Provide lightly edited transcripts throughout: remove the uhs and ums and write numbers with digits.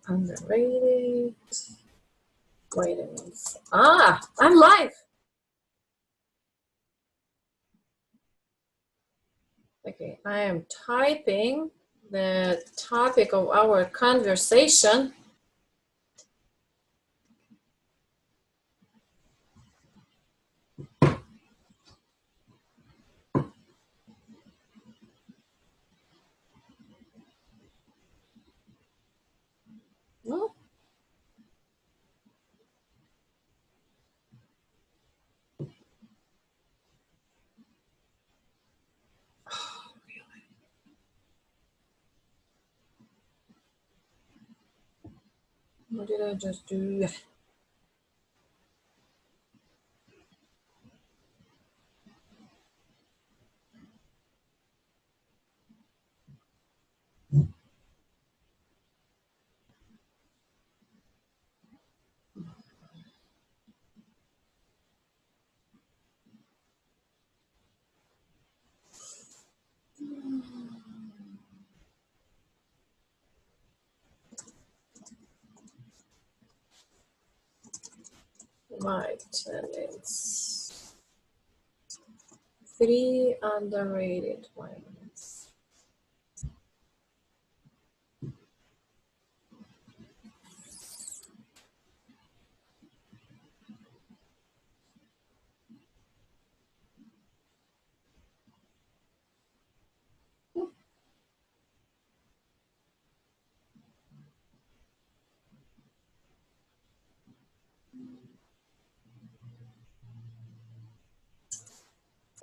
Underrated vitamins. Ah, I'm live. Okay, I am typing the topic of our conversation. No? Oh, really? What did I just do? Vitamins. 3 underrated vitamins.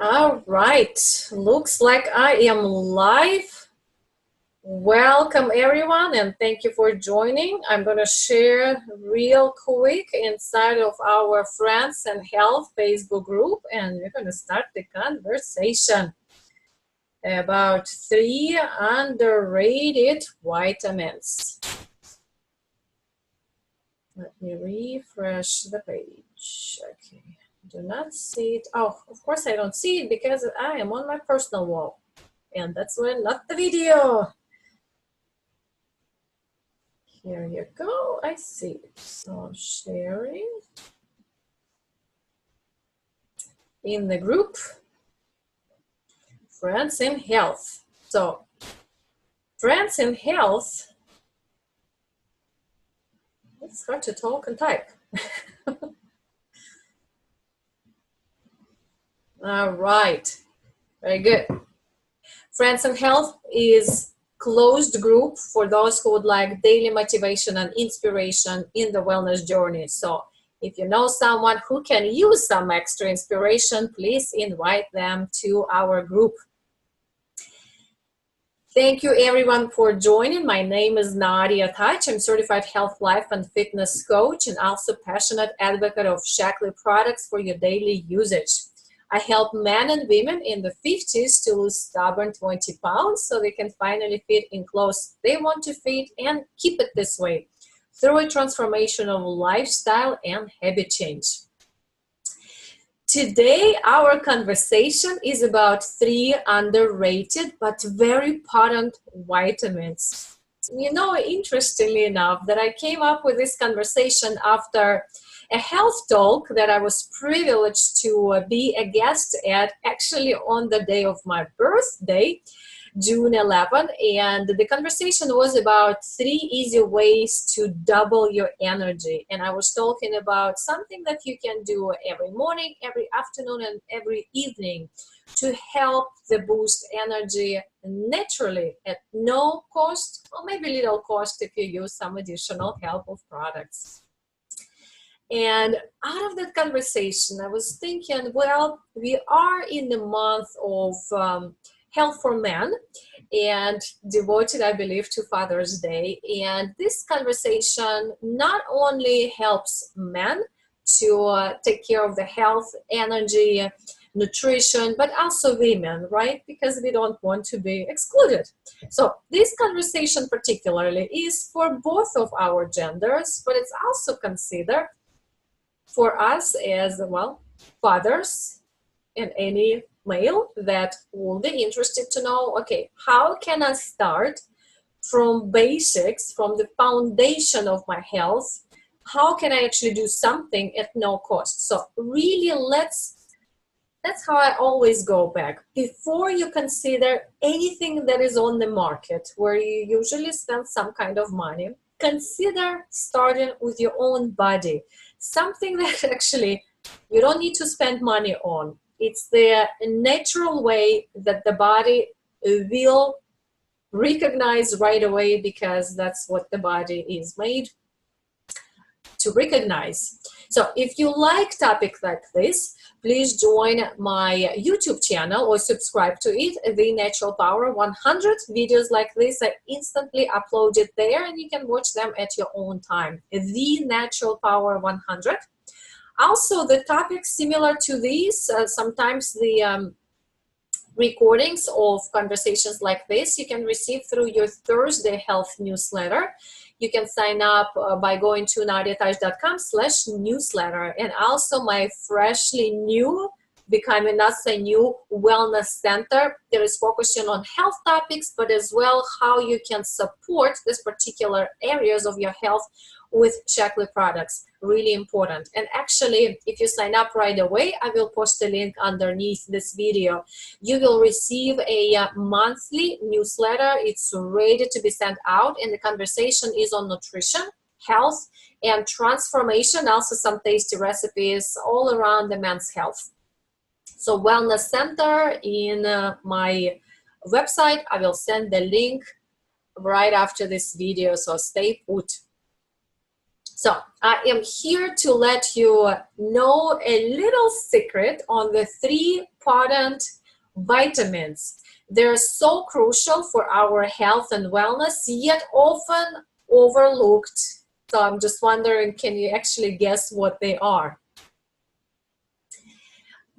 All right, looks like I am live. Welcome everyone and thank you for joining. I'm going to share real quick inside of our Friends and Health Facebook group and we're going to start the conversation about 3 underrated vitamins. Let me refresh the page. Okay, do not see it. Oh, of course I don't see it because I am on my personal wall and that's why not the video. Here you go, I see it. So sharing in the group, Friends in Health. So Friends in Health, it's hard to talk and type. All right, very good. Friends in Health is closed group for those who would like daily motivation and inspiration in the wellness journey. So if you know someone who can use some extra inspiration, please invite them to our group. Thank you everyone for joining. My name is Nadia Touch. I'm certified health, life, and fitness coach and also passionate advocate of Shaklee products for your daily usage. I help men and women in the 50s to lose stubborn 20 pounds so they can finally fit in clothes they want to fit and keep it this way through a transformation of lifestyle and habit change. Today, our conversation is about 3 underrated but very potent vitamins. You know, interestingly enough, that I came up with this conversation after a health talk that I was privileged to be a guest at, actually on the day of my birthday, June 11, and the conversation was about 3 easy ways to double your energy. And I was talking about something that you can do every morning, every afternoon, and every evening to help the boost energy naturally at no cost, or maybe little cost if you use some additional help of products. And out of that conversation, I was thinking, well, we are in the month of Health for Men and devoted, I believe, to Father's Day. And this conversation not only helps men to take care of the health, energy, nutrition, but also women, right? Because we don't want to be excluded. So this conversation particularly is for both of our genders, but it's also considered for us as, well, fathers and any male that will be interested to know, okay, how can I start from basics, from the foundation of my health. How can I actually do something at no cost? So really, that's how I always go back. Before you consider anything that is on the market, where you usually spend some kind of money, consider starting with your own body. Something that actually you don't need to spend money on. It's the natural way that the body will recognize right away, because that's what the body is made to recognize. So if you like topics like this, please join my YouTube channel or subscribe to it, The Natural Power 100. Videos like this are instantly uploaded there, and you can watch them at your own time. The Natural Power 100. Also, the topics similar to these, sometimes the recordings of conversations like this you can receive through your Thursday health newsletter. You can sign up by going to nadiataj.com/newsletter, and also my freshly new Becoming Nasa New Wellness Center that is focusing on health topics, but as well how you can support this particular areas of your health with Shaklee products. Really important. And actually, if you sign up right away, I will post a link underneath this video. You will receive a monthly newsletter. It's ready to be sent out, and the conversation is on nutrition, health, and transformation. Also some tasty recipes all around the men's health. So Wellness Center in my website. I will send the link right after this video, so stay put. So I am here to let you know a little secret on the 3 potent vitamins. They're so crucial for our health and wellness, yet often overlooked. So I'm just wondering, can you actually guess what they are?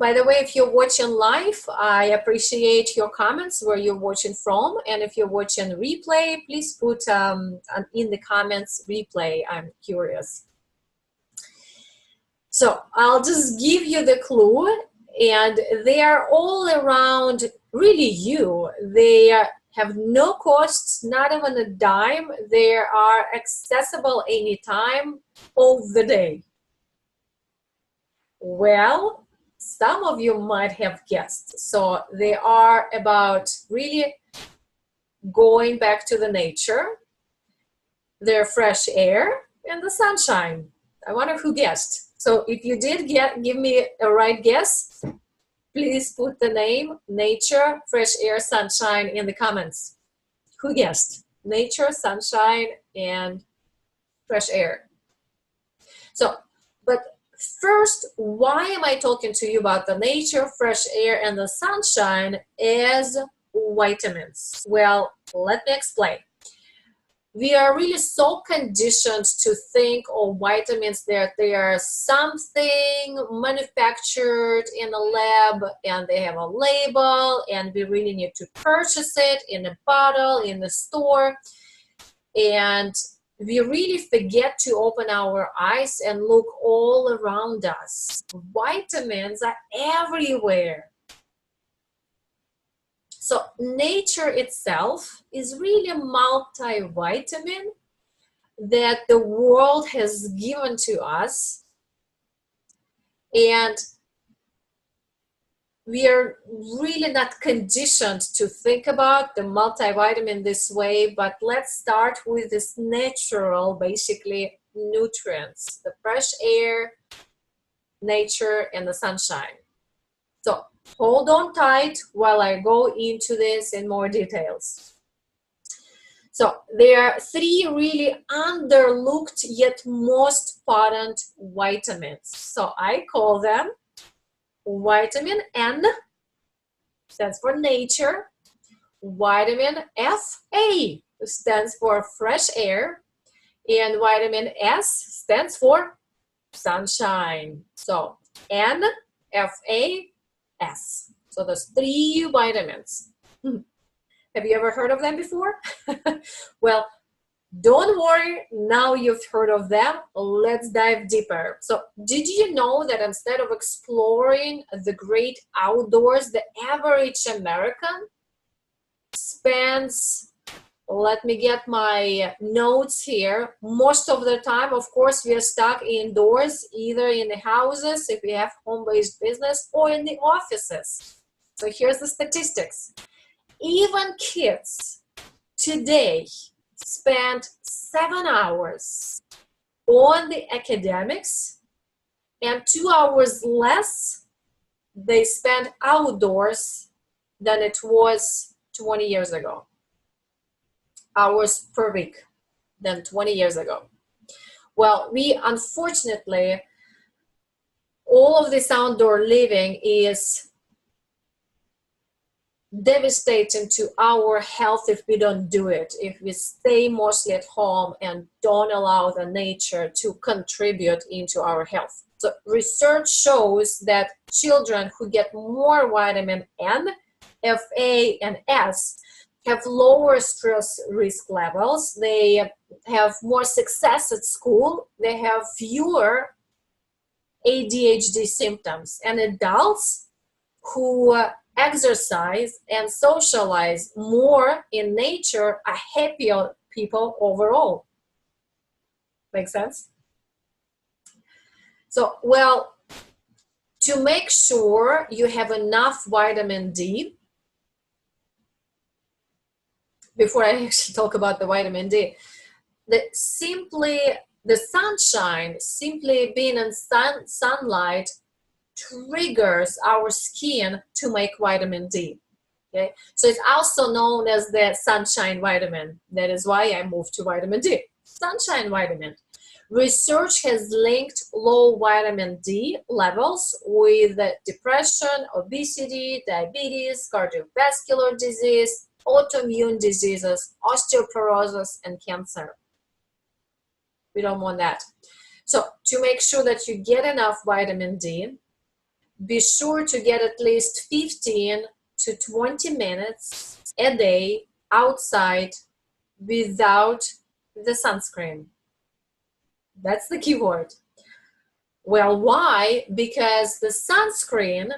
By the way, if you're watching live, I appreciate your comments where you're watching from. And if you're watching replay, please put in the comments replay. I'm curious. So I'll just give you the clue. And they are all around really you. They have no costs, not even a dime. They are accessible anytime of the day. Well, some of you might have guessed. So they are about really going back to the nature, their fresh air, and the sunshine. I wonder who guessed. So if you did give me a right guess, please put the name nature, fresh air, sunshine in the comments. Who guessed? Nature, sunshine, and fresh air. So, but first, why am I talking to you about the nature, fresh air, and the sunshine as vitamins? Well, let me explain. We are really so conditioned to think of vitamins that they are something manufactured in a lab and they have a label and we really need to purchase it in a bottle, in the store. And we really forget to open our eyes and look all around us. Vitamins are everywhere. So nature itself is really a multivitamin that the world has given to us. And we are really not conditioned to think about the multivitamin this way, but let's start with this natural, basically, nutrients, the fresh air, nature, and the sunshine. So hold on tight while I go into this in more details. So there are 3 really underlooked yet most potent vitamins. So I call them vitamin N, stands for nature, vitamin FA stands for fresh air, and vitamin S stands for sunshine. So N, FA, S. So there's 3 vitamins. Have you ever heard of them before? Well, don't worry, now you've heard of them. Let's dive deeper. So did you know that instead of exploring the great outdoors, the average American spends Let me get my notes here. Most of the time, of course, we are stuck indoors, either in the houses, if we have home-based business, or in the offices. So here's the statistics. Even kids today spend 7 hours on the academics and 2 hours less they spend outdoors than it was 20 years ago. Hours per week than 20 years ago. Well, we unfortunately, all of this outdoor living is devastating to our health if we don't do it, if we stay mostly at home and don't allow the nature to contribute into our health. So research shows that children who get more vitamin N, Fa, and S have lower stress risk levels, they have more success at school, they have fewer ADHD symptoms, and adults who exercise and socialize more in nature are happier people overall. Make sense? So, well, to make sure you have enough vitamin D, before I actually talk about the vitamin D, the sunshine, simply being in sunlight triggers our skin to make vitamin D. Okay, so it's also known as the sunshine vitamin. That is why I moved to vitamin D. Sunshine vitamin. Research has linked low vitamin D levels with depression, obesity, diabetes, cardiovascular disease, autoimmune diseases, osteoporosis, and cancer. We don't want that. So to make sure that you get enough vitamin D, be sure to get at least 15 to 20 minutes a day outside without the sunscreen. That's the key word. Well, why? Because the sunscreen,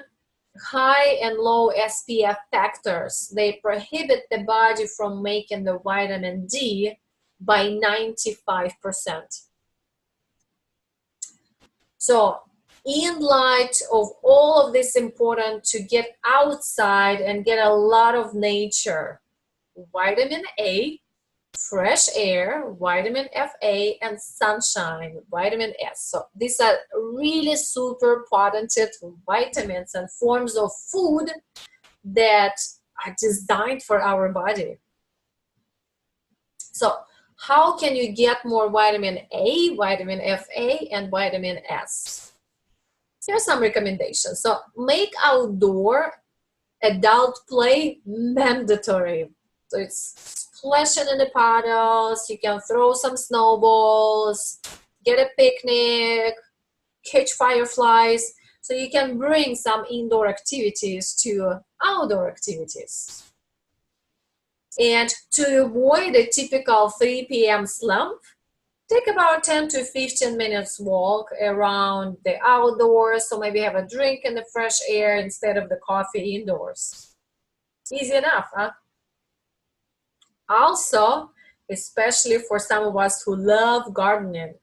high and low SPF factors, they prohibit the body from making the vitamin D by 95%. So in light of all of this, important to get outside and get a lot of nature. Vitamin A, fresh air, vitamin Fa, and sunshine, vitamin S. So these are really super potent vitamins and forms of food that are designed for our body. So how can you get more vitamin A, vitamin Fa, and vitamin S? Here are some recommendations. So make outdoor adult play mandatory. So it's splashing in the puddles, you can throw some snowballs, get a picnic, catch fireflies. So you can bring some indoor activities to outdoor activities. And to avoid a typical 3 p.m. slump, take about 10 to 15 minutes walk around the outdoors. So maybe have a drink in the fresh air instead of the coffee indoors. Easy enough, huh? Also, especially for some of us who love gardening,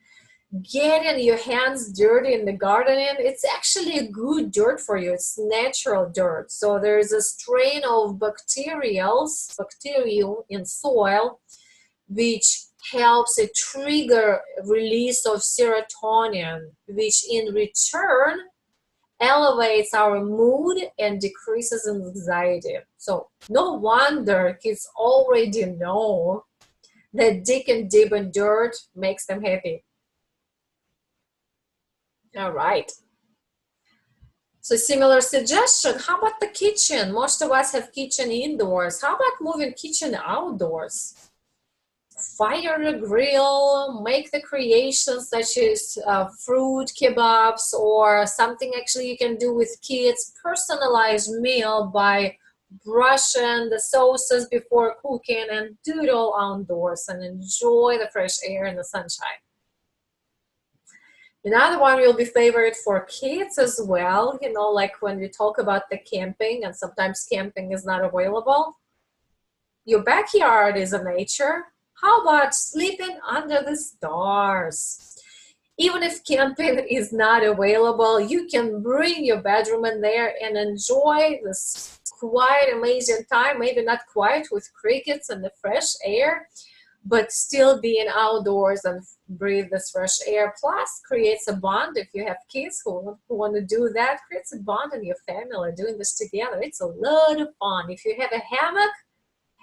getting your hands dirty in the gardening, it's actually a good dirt for you. It's natural dirt. So there's a strain of bacterium in soil, which helps it trigger release of serotonin, which in return elevates our mood and decreases anxiety. So no wonder kids already know that digging deep in dirt makes them happy. All right. So similar suggestion, how about the kitchen? Most of us have kitchen indoors. How about moving kitchen outdoors? Fire a grill, make the creations such as fruit kebabs or something actually you can do with kids, personalized meal by brushing the sauces before cooking, and do it all outdoors and enjoy the fresh air and the sunshine. Another one will be favorite for kids as well, you know, like when we talk about the camping and sometimes camping is not available. your backyard is a nature. How about sleeping under the stars? Even if camping is not available, you can bring your bedroom in there and enjoy this quiet, amazing time. Maybe not quiet with crickets and the fresh air, but still being outdoors and breathe this fresh air. Plus, creates a bond. If you have kids who want to do that, creates a bond in your family doing this together. It's a lot of fun. If you have a hammock,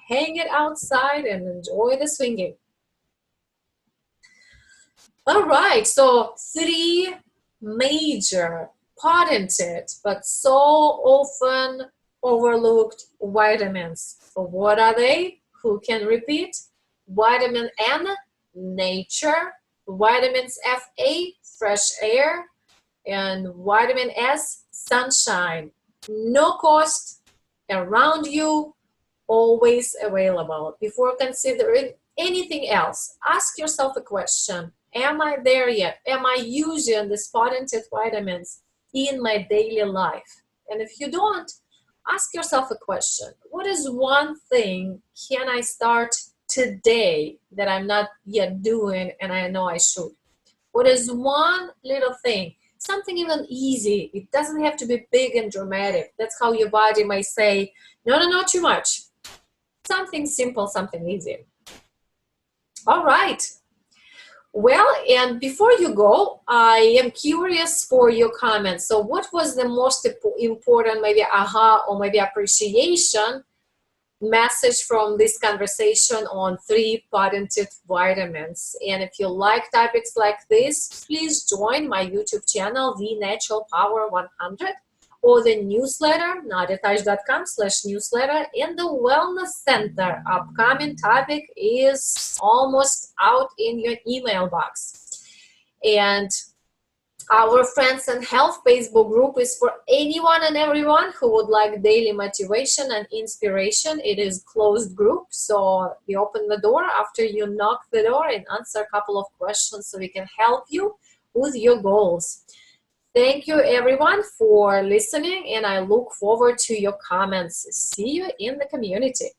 hang it outside and enjoy the swinging. All right, so 3 major, patented, but so often overlooked vitamins. So what are they? Who can repeat? Vitamin N, nature. Vitamins FA, fresh air. And vitamin S, sunshine. No cost, around you, always available. Before considering anything else, ask yourself a question. Am I there yet? Am I using these patented vitamins in my daily life? And if you don't, ask yourself a question. What is one thing can I start today that I'm not yet doing and I know I should? What is one little thing? Something even easy. It doesn't have to be big and dramatic. That's how your body might say, no, not too much. Something simple, something easy. All right. Well, and before you go, I am curious for your comments. So what was the most important, maybe aha or maybe appreciation message from this conversation on 3 patented vitamins? And if you like topics like this, please join my YouTube channel, The Natural Power 100, or the newsletter, nutritious.com/newsletter. In the Wellness Center, upcoming topic is almost out in your email box. And our Friends and Health Facebook group is for anyone and everyone who would like daily motivation and inspiration. It is closed group, so we open the door after you knock the door and answer a couple of questions so we can help you with your goals. Thank you everyone for listening, and I look forward to your comments. See you in the community.